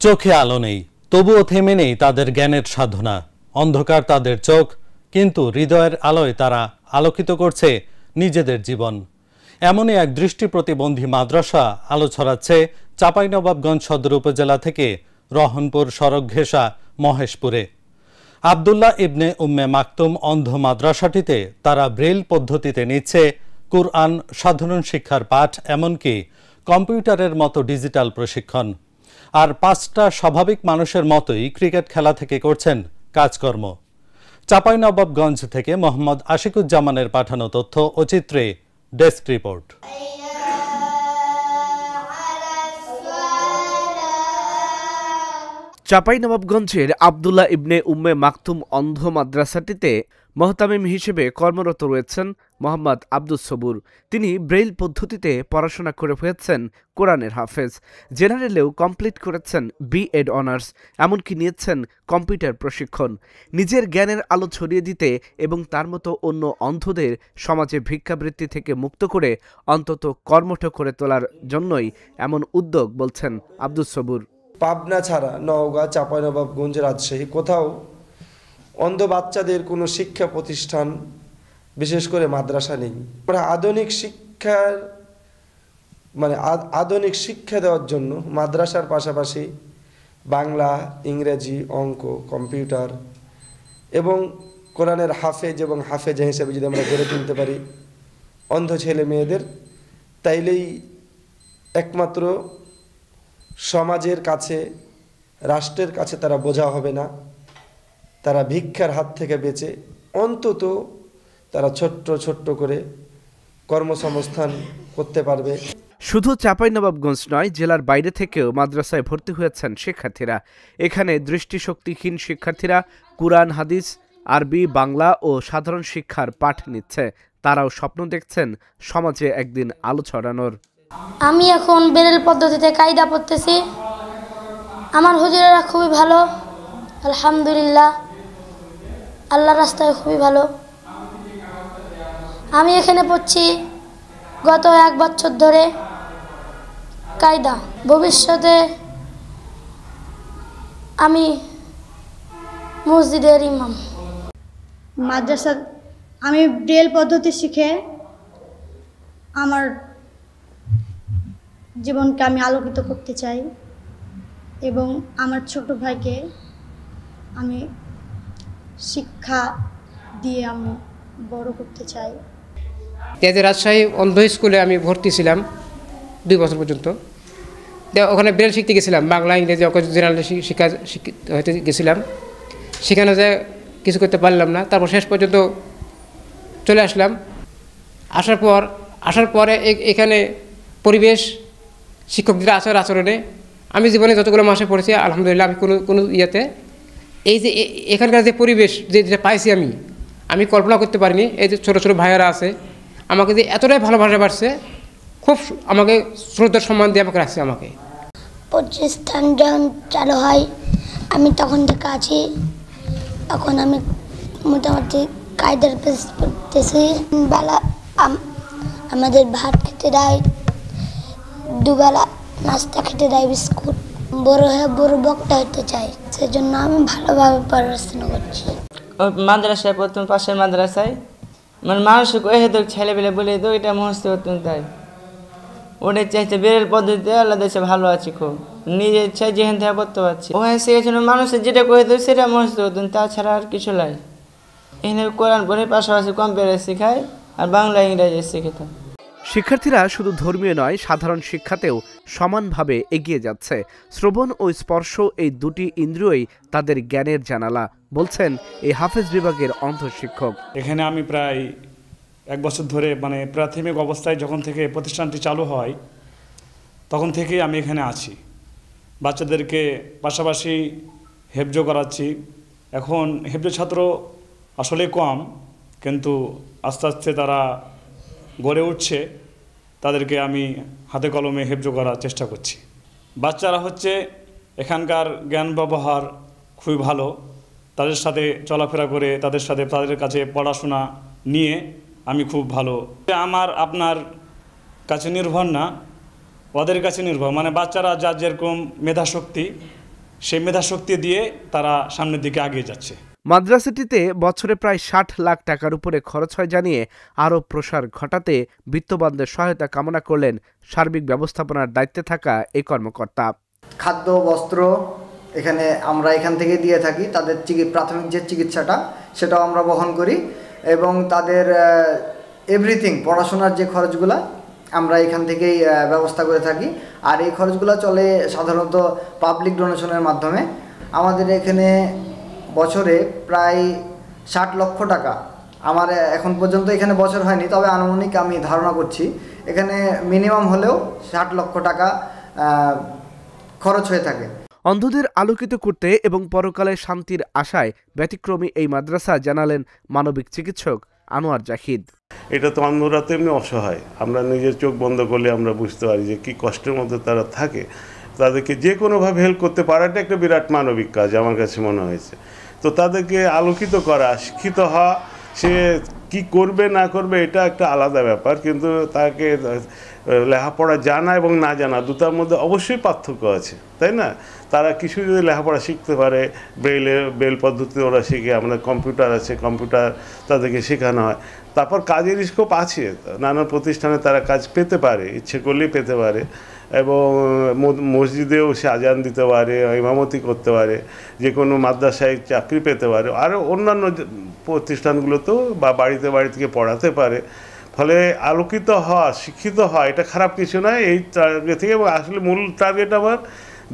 চোখে আলো নেই, তবুও থেমে নেই তাদের জ্ঞানের সাধনা। অন্ধকার তাদের চোখ, কিন্তু হৃদয়ের আলোয় তারা আলোকিত করছে নিজেদের জীবন। এমনই এক দৃষ্টি প্রতিবন্ধী মাদ্রাসা আলো ছড়াচ্ছে চাঁপাইনবাবগঞ্জ সদর উপজেলা থেকে রহনপুর সড়ক ঘেঁষা মহেশপুরে। আব্দুল্লাহ ইবনে উম্মে মাকতুম অন্ধ মাদ্রাসাটিতে তারা ব্রেইল পদ্ধতিতে নিচ্ছে কুরআন, সাধারণ শিক্ষার পাঠ, এমনকি কম্পিউটারের মতো ডিজিটাল প্রশিক্ষণ। আর 5টা স্বাভাবিক মানুষের মতোই ক্রিকেট খেলা থেকে করছেন কাজকর্ম। চাঁপাইনবাবগঞ্জ থেকে মোহাম্মদ আশিকুজ্জামানের পাঠানো তথ্য ও চিত্রে ডেস্ক রিপোর্ট। চাঁপাইনবাবগঞ্জের আব্দুল্লাহ ইবনে উম্মে মাকতুম অন্ধ মাদ্রাসাটিতে মোহতামিম হিসেবে কর্মরত রয়েছেন মোহাম্মদ আব্দুস সবুর। তিনি ব্রেইল পদ্ধতিতে পড়াশোনা করে হয়েছেন কোরআনের হাফেজ, জেনারেলেও কমপ্লিট করেছেন বিএড অনার্স, এমনকি নিয়েছেন কম্পিউটার প্রশিক্ষণ। নিজের জ্ঞানের আলো ছড়িয়ে দিতে এবং তার মতো অন্য অন্ধদের সমাজে ভিক্ষাবৃত্তি থেকে মুক্ত করে অন্তত কর্মঠ করে তোলার জন্যই এমন উদ্যোগ, বলছেন আব্দুস সবুর। পাবনা ছাড়া নওগাঁ, চাঁপাইনবাবগঞ্জ, রাজশাহী কোথাও অন্ধ বাচ্চাদের কোনো শিক্ষা প্রতিষ্ঠান, বিশেষ করে মাদ্রাসা নেই। আমরা আধুনিক শিক্ষা দেওয়ার জন্য মাদ্রাসার পাশাপাশি বাংলা, ইংরেজি, অঙ্ক, কম্পিউটার এবং কোরআনের হাফেজ এবং হাফেজা হিসেবে যদি আমরা গড়ে তুলতে পারি অন্ধ ছেলে মেয়েদের, তাইলেই একমাত্র সমাজের কাছে, রাষ্ট্রের কাছে তারা বোঝা হবে না। তারা ভিক্ষার হাত থেকে বেঁচে অন্তত তারা ছোট্ট ছোট্ট করে কর্মসংস্থান করতে পারবে। শুধু চাঁপাইনবাবগঞ্জ নয়, জেলার বাইরে থেকেও মাদ্রাসায় ভর্তি হয়েছেন শিক্ষার্থীরা। এখানে দৃষ্টিশক্তিহীন শিক্ষার্থীরা কুরআন, হাদিস, আরবি, বাংলা ও সাধারণ শিক্ষার পাঠ নিচ্ছে। তারাও স্বপ্ন দেখছেন সমাজে একদিন আলো ছড়ানোর। আমি এখন ব্রেইল পদ্ধতিতে কায়দা পড়তেছি। আমার হুজুরেরা খুবই ভালো, আলহামদুলিল্লাহ, আল্লাহর রাস্তায় খুবই ভালো। আমি এখানে পড়ছি গত 1 বছর ধরে কায়দা। ভবিষ্যতে আমি মসজিদের ইমাম। মাদ্রাসা আমি ব্রেইল পদ্ধতি শিখে আমার জীবনকে আমি আলোকিত করতে চাই এবং আমার ছোট ভাইকে আমি শিক্ষা দিয়ে আমি বড় করতে চাই। রাজশাহী অন্ধ স্কুলে আমি ভর্তি ছিলাম 2 বছর পর্যন্ত। ওখানে ব্রেইল শিখতে গেছিলাম, বাংলা, ইংরেজি, জেনারেল শিক্ষা হইতে গেছিলাম। সেখানে যে কিছু করতে পারলাম না, তারপর শেষ পর্যন্ত চলে আসলাম। আসার পরে এখানে পরিবেশ, শিক্ষকদের আচরণে আমি জীবনে যতগুলো মাসে পড়েছি আলহামদুলিল্লাহ আমি কোনো ইয়েতে এই যে এখানকার যে পরিবেশ যেটা পাইছি আমি কল্পনা করতে পারিনি। এই যে ছোটো ছোটো ভাইয়েরা আছে, আমাকে যে এতটাই ভালোবাসা বাড়ছে, খুব আমাকে শ্রদ্ধা সম্মান দিয়ে আমাকে রাখছে। আমাকে প্রতিষ্ঠান যখন চালু হয় আমি তখন থেকে আছি। এখন আমি মোটামুটি কায়দার পড়তেছি। বেলা আমাদের ভাত খেতে দেয়, দুবেলা নাস্তা খেতে দেয়, বিস্কুট। বড় হয়ে বড় বক্তা হতে চাই, সেজন্য আমি ভালোভাবে পড়াশোনা করছি। মাদ্রাসায় প্রথম পাশের মাদ্রাসায় মানে মানুষকে ওই হেতু ছেলেবেলে বলে তো এটা মুখস্থ করতেন, তাই ওটাই চাইছে ব্রেইল পদ্ধতিতে। আল্লাহ দেশে ভালো আছি, খুব নিজের ইচ্ছায় যেখান থেকে করতে পারছি। ওখানে শিখেছিল মানুষের যেটা করে দেবে সেটা মুখস্থ করতেন, তাছাড়া আর কিছু নাই। এখানে কোরআন পড়ে পাশাপাশি কম্পিউটার শেখায় আর বাংলা, ইংরেজি শিখেতাম। শিক্ষার্থীরা শুধু ধর্মীয় নয়, সাধারণ শিক্ষাতেও সমানভাবে এগিয়ে যাচ্ছে। শ্রবণ ও স্পর্শ, এই দুটি ইন্দ্রিয়ই তাদের জ্ঞানের জানালা, বলছেন এই হাফেজ বিভাগের অন্ধ শিক্ষক। এখানে আমি প্রায় 1 বছর ধরে, মানে প্রাথমিক অবস্থায় যখন থেকে প্রতিষ্ঠানটি চালু হয় তখন থেকেই আমি এখানে আছি। বাচ্চাদেরকে পাশাপাশি হেফজ করাচ্ছি। এখন হেফজ ছাত্র আসলে কম, কিন্তু আস্তে আস্তে তারা গড়ে উঠছে। তাদেরকে আমি হাতে কলমে হেফজ করার চেষ্টা করছি। বাচ্চারা হচ্ছে এখানকার জ্ঞান ব্যবহার খুবই ভালো। তাদের সাথে চলাফেরা করে তাদের কাছে পড়াশোনা নিয়ে আমি খুব ভালো। আমার আপনার কাছে নির্ভর না, ওদের কাছে নির্ভর। মানে বাচ্চারা যার যেরকম মেধাশক্তি সেই মেধাশক্তি দিয়ে তারা সামনের দিকে এগিয়ে যাচ্ছে। মাদ্রাসাটিতে বছরে প্রায় ৬০ লাখ টাকার উপরে খরচ হয় জানিয়ে আরও প্রসার ঘটাতে বিত্তবানদের সহায়তা কামনা করলেন সার্বিক ব্যবস্থাপনার দায়িত্বে থাকা এই কর্মকর্তা। খাদ্য, বস্ত্র এখানে আমরা এখান থেকে দিয়ে থাকি, তাদের প্রাথমিক যে চিকিৎসাটা সেটাও আমরা বহন করি এবং তাদের এভরিথিং পড়াশোনার যে খরচগুলো আমরা এখান থেকেই ব্যবস্থা করে থাকি। আর এই খরচগুলো চলে সাধারণত পাবলিক ডোনেশনের মাধ্যমে। আমাদের এখানে বছরে প্রায় ৬০ লক্ষ টাকা, আমার এখন পর্যন্ত এখানে বছর হয়নি, তবে আনুমানিক আমি ধারণা করছি এখানে মিনিমাম হলেও ৬০ লক্ষ টাকা খরচ হয়ে থাকে। অন্ধদের আলোকিত করতে এবং পরকালে শান্তির আশায় ব্যতিক্রমী এই মাদ্রাসা জানালেন মানবিক চিকিৎসক আনোয়ার জাহিদ। এটা তো অন্ধরা তো এমনি অসহায়, আমরা নিজের চোখ বন্ধ করলে আমরা বুঝতে পারি যে কী কষ্টের মধ্যে তারা থাকে। তাদেরকে যে কোনোভাবে হেল্প করতে পারাটা একটা বিরাট মানবিক কাজ আমার কাছে মনে হয়েছে। তো তাদেরকে আলোকিত করা, শিক্ষিত হওয়া, সে কি করবে না করবে এটা একটা আলাদা ব্যাপার, কিন্তু তাকে লেখাপড়া জানা এবং না জানা দুটার মধ্যে অবশ্যই পার্থক্য আছে, তাই না? তারা কিছু যদি লেখাপড়া শিখতে পারে, ব্রেল পদ্ধতিতে ওরা শিখে, আমাদের কম্পিউটার আছে, কম্পিউটার তাদেরকে শেখানো হয়। তারপর কাজের স্কোপ আছে, নানা প্রতিষ্ঠানে তারা কাজ পেতে পারে, ইচ্ছে করলেই পেতে পারে এবং মসজিদেও সে আজান দিতে পারে, ইমামতি করতে পারে, যে কোনো মাদ্রাসায় চাকরি পেতে পারে, আরও অন্যান্য প্রতিষ্ঠানগুলোতেও বা বাড়িতে থেকে পড়াতে পারে। ফলে আলোকিত হওয়া, শিক্ষিত হওয়া এটা খারাপ কিছু নয় এই টার্গেট থেকে। এবং আসলে মূল টার্গেট আমার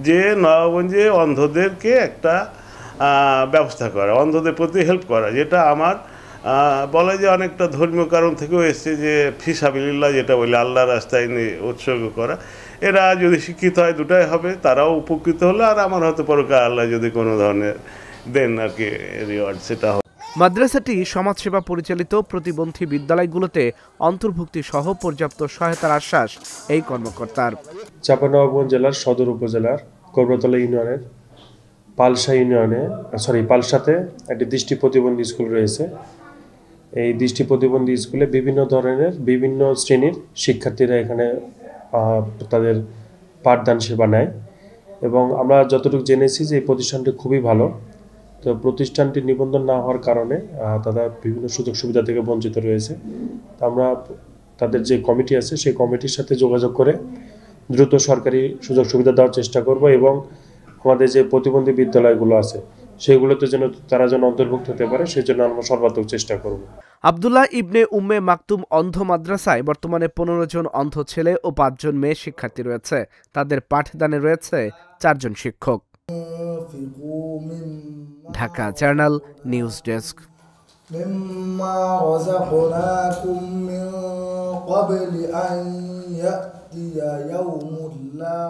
যে নবাবগঞ্জে অন্ধদেরকে একটা ব্যবস্থা করা, অন্ধদের প্রতি হেল্প করা, যেটা আমার বলা যে অনেকটা ধর্মীয় কারণ থেকেও এসছে, যে ফিসাবিলিল্লাহ যেটা বলি, আল্লাহর রাস্তায় উৎসর্গ করা। এরা যদি শিক্ষিত হয় দুটাই হবে, তারাও উপকৃত হলো, আর আমার হয়তো পরকাল আল্লাহ যদি কোনো ধরনের দেন আর কি রিওয়ার্ড, সেটা হবে। মাদ্রাসাটি সমাজসেবা পরিচালিত প্রতিবন্ধী বিদ্যালয়গুলোতে অন্তর্ভুক্তি সহ পর্যাপ্ত সহায়তার আশ্বাস এই কর্মকর্তার। চাঁপাইনবাবগঞ্জ জেলার সদর উপজেলার কর্মতলা ইউনিয়নের পালসাতে একটি দৃষ্টি প্রতিবন্ধী স্কুল রয়েছে। এই দৃষ্টি প্রতিবন্ধী স্কুলে বিভিন্ন শ্রেণীর শিক্ষার্থীরা এখানে তাদের পাঠদান সেবা নেয় এবং আমরা যতটুকু জেনেছি যে এই প্রতিষ্ঠানটি খুবই ভালো। তো প্রতিষ্ঠানটি নিবন্ধন না হওয়ার কারণে তারা বিভিন্ন সুযোগ সুবিধা থেকে বঞ্চিত রয়েছে। তো আমরা তাদের যে কমিটি আছে সেই কমিটির সাথে যোগাযোগ করে দ্রুত সরকারি সুযোগ সুবিধা দেওয়ার চেষ্টা করব এবং আমাদের যে প্রতিবন্ধী বিদ্যালয়গুলো আছে সেগুলোতে তারা যেন অন্তর্ভুক্ত হতে পারে সেই জন্য আমরা সর্বাত্মক চেষ্টা করব। আব্দুল্লাহ ইবনে উম্মে মাকতুম অন্ধ মাদ্রাসায় বর্তমানে 15 জন অন্ধ ছেলে ও 5 জন মেয়ে শিক্ষার্থী রয়েছে। তাদের পাঠদানে রয়েছে 4 জন শিক্ষক। Dhaka journal news desk. مما رزقناكم من قبل أن يأتي يوم لا